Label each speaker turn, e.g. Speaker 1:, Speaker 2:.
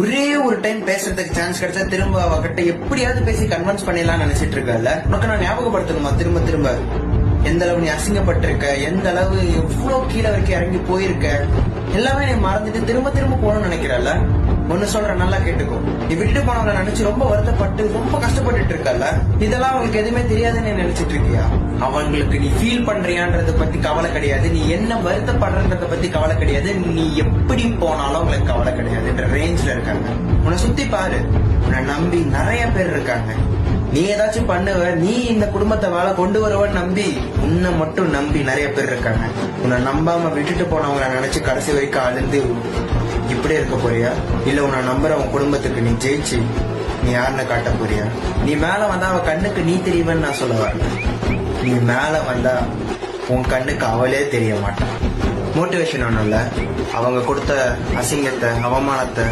Speaker 1: ஒரே ஒரு டைம் பேசுறதுக்கு சான்ஸ் கிடைச்சா திரும்ப அவகிட்ட எப்படியாவது பேசி கன்வின்ஸ் பண்ணிடலாம்னு நினைச்சிட்டு இருக்கல. உனக்கு நான் ஞாபகப்படுத்தணுமா திரும்ப திரும்ப எந்த அளவு நீ அசிங்கப்பட்டிருக்க, எந்த அளவு எவ்வளவு கீழே வரைக்கும் இறங்கி போயிருக்க, எல்லாமே நீ மறந்துட்டு திரும்ப திரும்ப போகணும்னு நினைக்கிறல்ல. ஒண்ணு சொல்ற, நல்லா கேட்டுக்கோ. நீ விட்டுட்டு போனவங்களை நினைச்சு ரொம்ப வருத்தப்பட்டு ரொம்ப கஷ்டப்பட்டுட்டு இருக்கல. இதெல்லாம் அவங்களுக்கு எதுவுமே தெரியாதுன்னு நினைச்சிட்டு இருக்கியா? அவங்களுக்கு நீ ஃபீல் பண்றியான்றத பத்தி கவலை கிடையாது, நீ என்ன வருத்தப்படுறத பத்தி கவலை கிடையாது, நீ எப்படி போனாலும் அவங்களுக்கு கவலை கிடையாதுன்ற ரேஞ்ச்ல இருக்காங்க. உன்னை சுத்தி பாரு, உன்னை நம்பி நிறைய பேர் இருக்காங்க. நீ ஏதாச்சும் பண்ணுவ, நீ இந்த குடும்பத்தை வேலை கொண்டு வருவன்னு நம்பி உன்னை மட்டும் நம்பி நிறைய பேர் இருக்காங்க. உன்னை நம்பாம விட்டுட்டு போனவங்களை நினைச்சு கடைசி வரைக்கும் அழுந்து இப்படியே இருக்க போறியா? இல்ல உன்னை நம்புற உன் குடும்பத்துக்கு நீ ஜெயிச்சு நீ யாருன்னு காட்ட போறியா? நீ மேல வந்தா அவ கண்ணுக்கு நீ தெரியவன்னு நான் சொல்ல வரல. நீ மேல வந்தா உன் கண்ணுக்கு அவளே தெரிய மாட்டான். மோட்டிவேஷன் ஒண்ணும் இல்ல, அவங்க கொடுத்த அசிங்கத்தை அவமானத்தை